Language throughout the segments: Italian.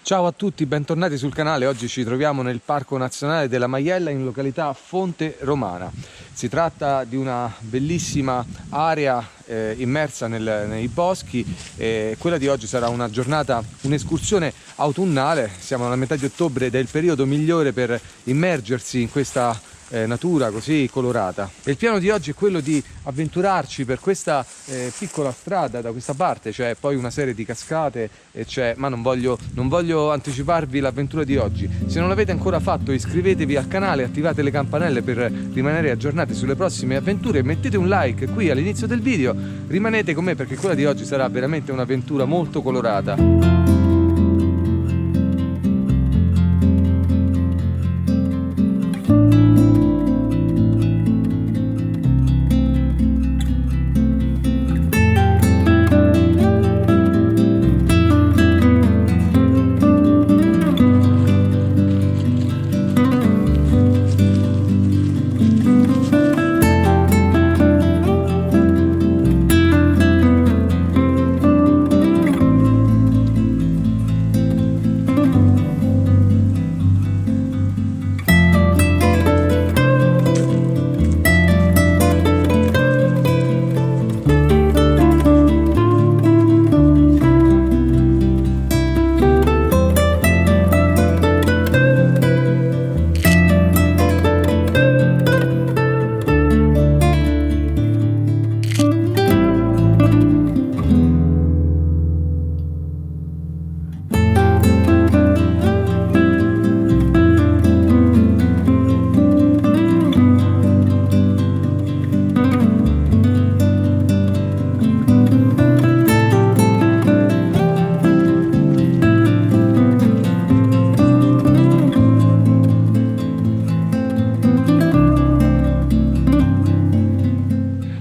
Ciao a tutti, bentornati sul canale. Oggi ci troviamo nel Parco Nazionale della Maiella in località Fonte Romana. Si tratta di una bellissima area immersa nei boschi. Quella di oggi sarà una giornata, un'escursione autunnale. Siamo alla metà di ottobre ed è il periodo migliore per immergersi in questa natura così colorata. E il piano di oggi è quello di avventurarci per questa piccola strada da questa parte. C'è poi una serie di cascate ma non voglio anticiparvi l'avventura di oggi. Se non l'avete ancora fatto, iscrivetevi al canale, attivate le campanelle per rimanere aggiornati sulle prossime avventure, mettete un like qui all'inizio del video, rimanete con me perché quella di oggi sarà veramente un'avventura molto colorata.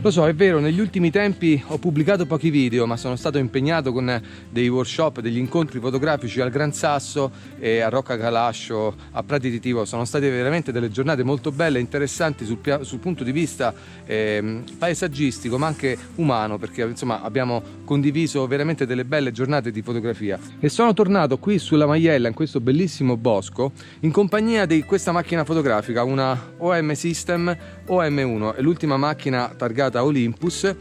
Lo so, è vero, negli ultimi tempi ho pubblicato pochi video, ma sono stato impegnato con dei workshop, degli incontri fotografici al Gran Sasso e a Rocca Calascio, a Prati di Tivo. Sono state veramente delle giornate molto belle e interessanti sul punto di vista paesaggistico, ma anche umano, perché insomma abbiamo condiviso veramente delle belle giornate di fotografia. E sono tornato qui sulla Maiella, in questo bellissimo bosco, in compagnia di questa macchina fotografica, una OM System OM1, è l'ultima macchina targata Olympus,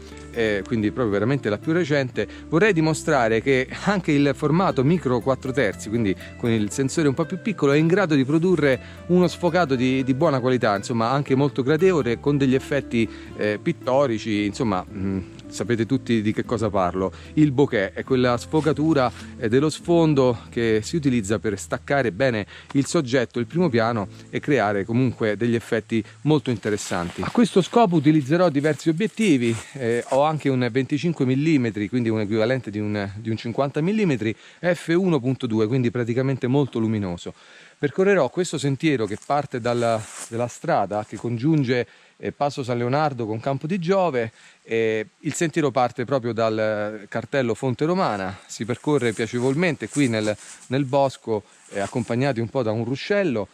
quindi proprio veramente la più recente. Vorrei dimostrare che anche il formato micro 4/3, quindi con il sensore un po' più piccolo, è in grado di produrre uno sfocato di buona qualità, insomma anche molto gradevole, con degli effetti pittorici, insomma sapete tutti di che cosa parlo. Il bokeh è quella sfocatura dello sfondo che si utilizza per staccare bene il soggetto, il primo piano, e creare comunque degli effetti molto interessanti. A questo scopo utilizzerò diversi obiettivi, ho anche un 25 mm, quindi un equivalente di un 50 mm f1.2, quindi praticamente molto luminoso. Percorrerò questo sentiero che parte dalla strada che congiunge Passo San Leonardo con Campo di Giove. Il sentiero parte proprio dal cartello Fonte Romana, si percorre piacevolmente qui nel bosco, accompagnati un po' da un ruscello.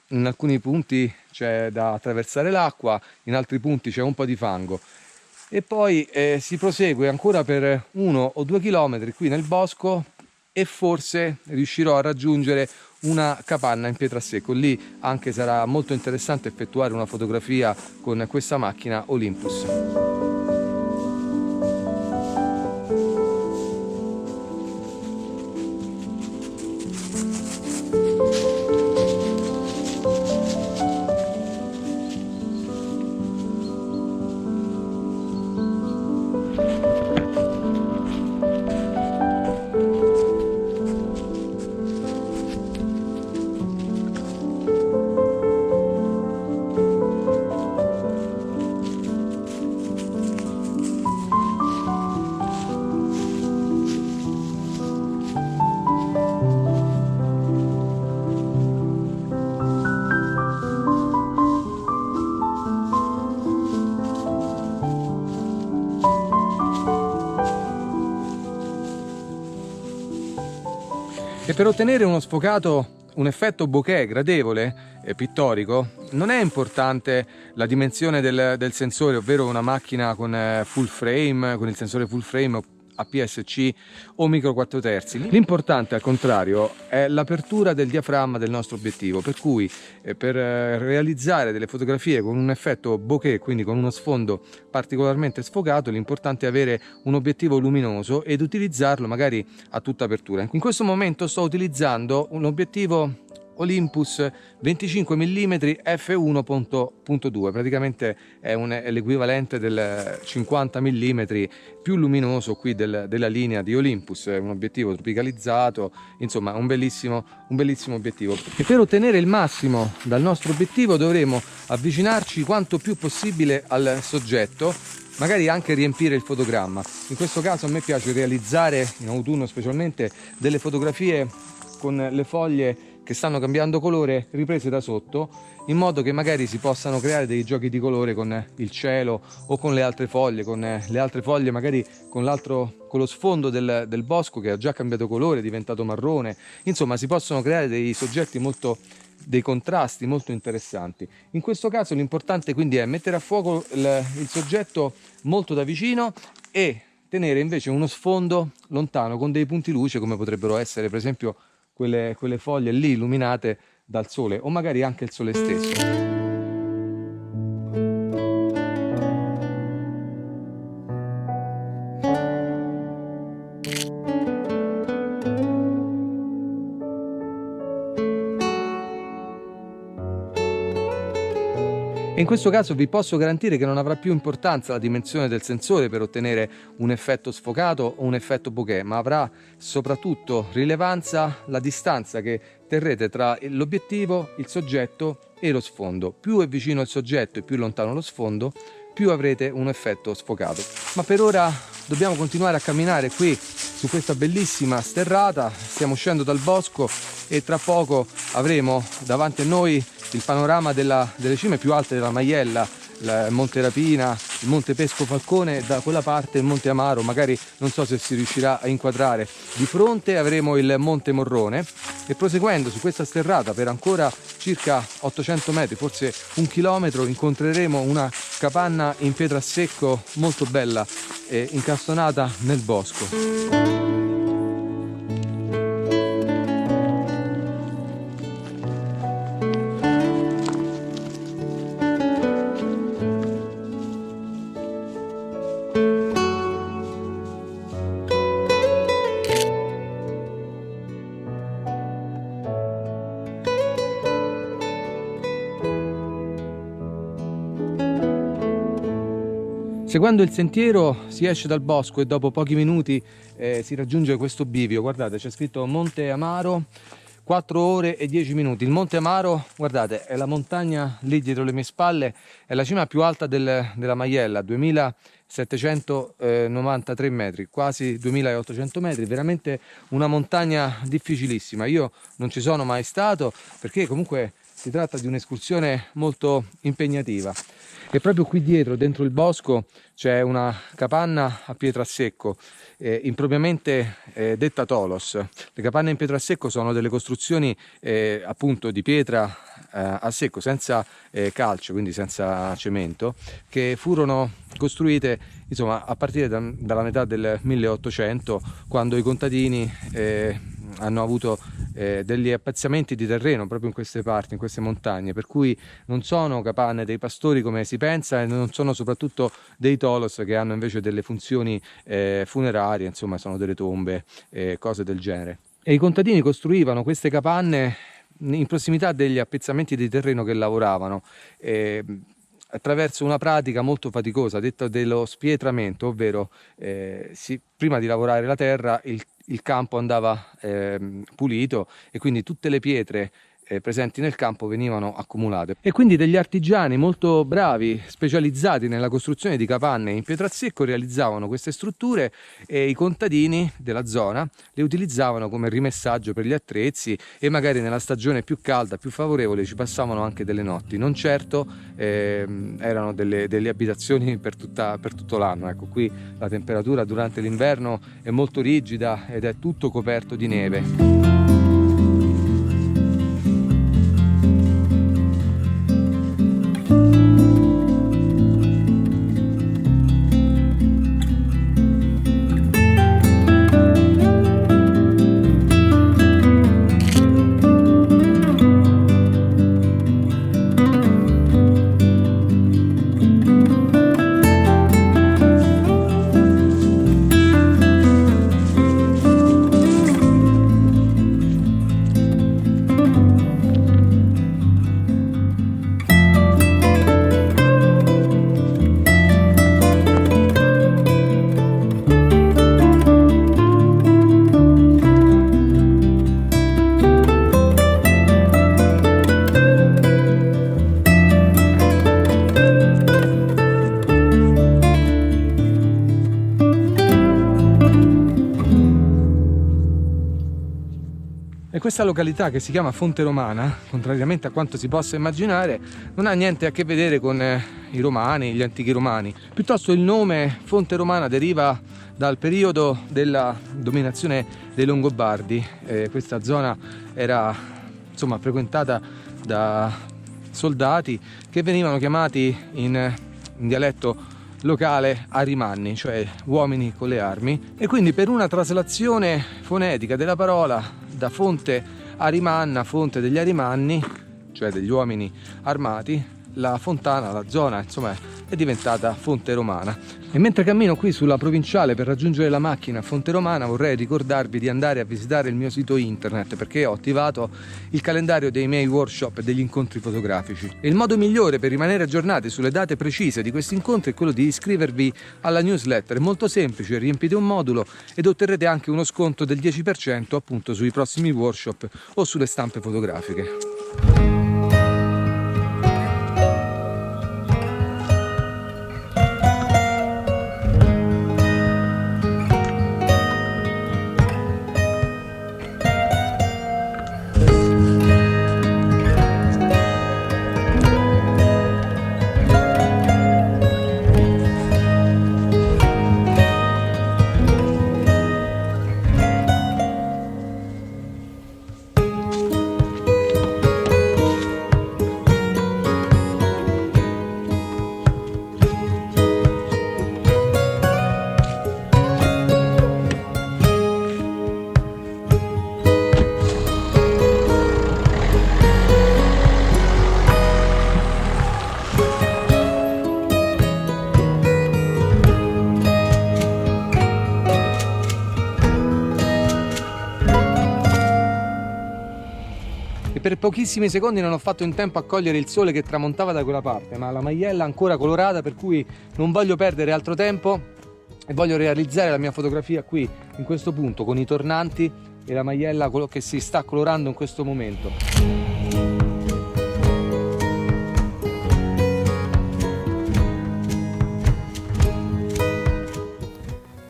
In alcuni punti c'è da attraversare l'acqua, in altri punti c'è un po' di fango. E poi si prosegue ancora per 1 o 2 chilometri qui nel bosco e forse riuscirò a raggiungere una capanna in pietrasecco. Lì anche sarà molto interessante effettuare una fotografia con questa macchina Olympus. E per ottenere uno sfocato, un effetto bokeh gradevole e pittorico, non è importante la dimensione del sensore, ovvero una macchina con full frame, con il sensore full frame APS-C o micro 4 terzi. L'importante al contrario è l'apertura del diaframma del nostro obiettivo, per cui per realizzare delle fotografie con un effetto bokeh, quindi con uno sfondo particolarmente sfocato, l'importante è avere un obiettivo luminoso ed utilizzarlo magari a tutta apertura. In questo momento sto utilizzando un obiettivo Olympus 25 mm f1.2, praticamente è l'equivalente del 50 mm più luminoso qui della linea di Olympus. È un obiettivo tropicalizzato, insomma un bellissimo obiettivo. E per ottenere il massimo dal nostro obiettivo dovremo avvicinarci quanto più possibile al soggetto, magari anche riempire il fotogramma. In questo caso a me piace realizzare, in autunno specialmente, delle fotografie con le foglie che stanno cambiando colore riprese da sotto, in modo che magari si possano creare dei giochi di colore con il cielo o con le altre foglie, magari con lo sfondo del bosco che ha già cambiato colore, è diventato marrone. Insomma, si possono creare dei contrasti molto interessanti. In questo caso l'importante quindi è mettere a fuoco il soggetto molto da vicino e tenere invece uno sfondo lontano con dei punti luce, come potrebbero essere per esempio quelle foglie lì illuminate dal sole, o magari anche il sole stesso. E in questo caso vi posso garantire che non avrà più importanza la dimensione del sensore per ottenere un effetto sfocato o un effetto bokeh, ma avrà soprattutto rilevanza la distanza che terrete tra l'obiettivo, il soggetto e lo sfondo. Più è vicino il soggetto e più lontano lo sfondo, più avrete un effetto sfocato. Ma per ora dobbiamo continuare a camminare qui su questa bellissima sterrata. Stiamo uscendo dal bosco e tra poco avremo davanti a noi il panorama delle cime più alte della Maiella, il Monte Rapina, il Monte Pesco Falcone, da quella parte il Monte Amaro, magari non so se si riuscirà a inquadrare. Di fronte avremo il Monte Morrone e proseguendo su questa sterrata per ancora circa 800 metri, forse 1 chilometro, incontreremo una capanna in pietra a secco molto bella, incastonata nel bosco. Seguendo il sentiero si esce dal bosco e dopo pochi minuti si raggiunge questo bivio. Guardate, c'è scritto Monte Amaro, 4 ore e 10 minuti. Il Monte Amaro, guardate, è la montagna lì dietro le mie spalle, è la cima più alta della Maiella, 2793 metri, quasi 2800 metri, veramente una montagna difficilissima. Io non ci sono mai stato perché comunque si tratta di un'escursione molto impegnativa. E proprio qui dietro, dentro il bosco, c'è una capanna a pietra a secco, impropriamente detta Tolos. Le capanne in pietra a secco sono delle costruzioni appunto di pietra a secco, senza calce, quindi senza cemento, che furono costruite insomma a partire dalla metà del 1800, quando i contadini hanno avuto degli appezzamenti di terreno proprio in queste parti, in queste montagne, per cui non sono capanne dei pastori come si pensa e non sono soprattutto dei tolos che hanno invece delle funzioni funerarie, insomma sono delle tombe, cose del genere. E i contadini costruivano queste capanne in prossimità degli appezzamenti di terreno che lavoravano, attraverso una pratica molto faticosa detta dello spietramento, ovvero prima di lavorare la terra il campo andava pulito e quindi tutte le pietre presenti nel campo venivano accumulate, e quindi degli artigiani molto bravi, specializzati nella costruzione di capanne in pietra a secco, realizzavano queste strutture e i contadini della zona le utilizzavano come rimessaggio per gli attrezzi, e magari nella stagione più calda, più favorevole, ci passavano anche delle notti. Non certo erano delle abitazioni per tutto l'anno. Ecco, qui la temperatura durante l'inverno è molto rigida ed è tutto coperto di neve. E questa località, che si chiama Fonte Romana, contrariamente a quanto si possa immaginare, non ha niente a che vedere con i romani, gli antichi romani. Piuttosto il nome Fonte Romana deriva dal periodo della dominazione dei Longobardi. Questa zona era insomma frequentata da soldati che venivano chiamati in dialetto locale arimanni, cioè uomini con le armi, e quindi per una traslazione fonetica della parola da fonte arimanna, fonte degli arimanni, cioè degli uomini armati, la fontana, la zona, insomma, è diventata Fonte Romana. E mentre cammino qui sulla provinciale per raggiungere la macchina a Fonte Romana, vorrei ricordarvi di andare a visitare il mio sito internet, perché ho attivato il calendario dei miei workshop e degli incontri fotografici. E il modo migliore per rimanere aggiornati sulle date precise di questi incontri è quello di iscrivervi alla newsletter. È molto semplice, riempite un modulo ed otterrete anche uno sconto del 10% appunto sui prossimi workshop o sulle stampe fotografiche. E per pochissimi secondi non ho fatto in tempo a cogliere il sole che tramontava da quella parte, ma la Maiella ancora colorata, per cui non voglio perdere altro tempo e voglio realizzare la mia fotografia qui, in questo punto, con i tornanti e la Maiella che si sta colorando in questo momento.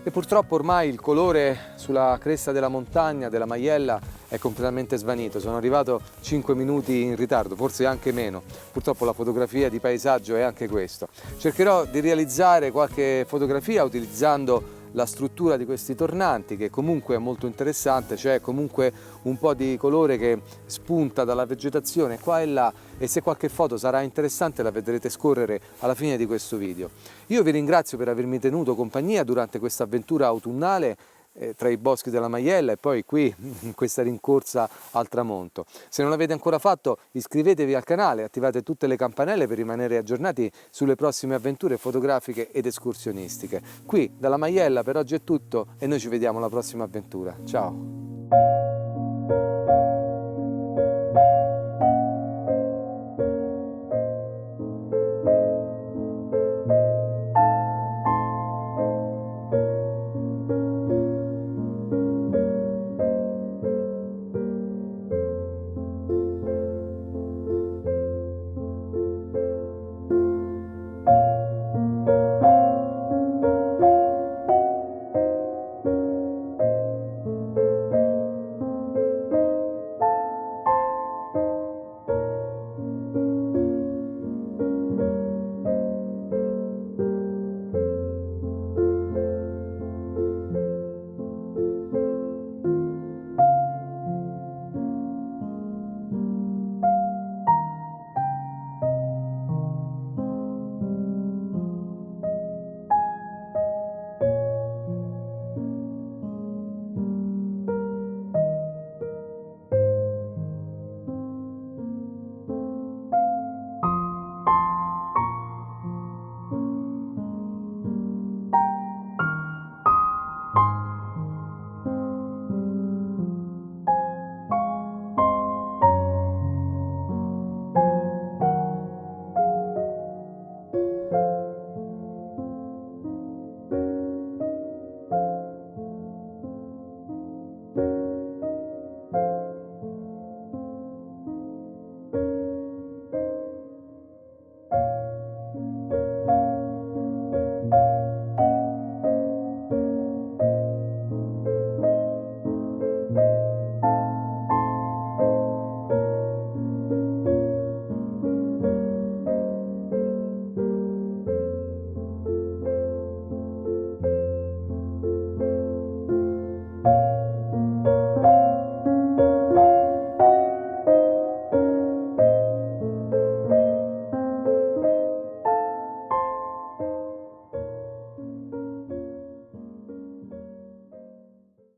E purtroppo ormai il colore sulla cresta della montagna, della Maiella, è completamente svanito. Sono arrivato 5 minuti in ritardo, forse anche meno. Purtroppo la fotografia di paesaggio è anche questo. Cercherò di realizzare qualche fotografia utilizzando la struttura di questi tornanti, che comunque è molto interessante. C'è comunque un po' di colore che spunta dalla vegetazione qua e là, e se qualche foto sarà interessante la vedrete scorrere alla fine di questo video. Io vi ringrazio per avermi tenuto compagnia durante questa avventura autunnale tra i boschi della Maiella e poi qui in questa rincorsa al tramonto. Se non l'avete ancora fatto, iscrivetevi al canale, attivate tutte le campanelle per rimanere aggiornati sulle prossime avventure fotografiche ed escursionistiche. Qui dalla Maiella per oggi è tutto e noi ci vediamo alla prossima avventura. Ciao!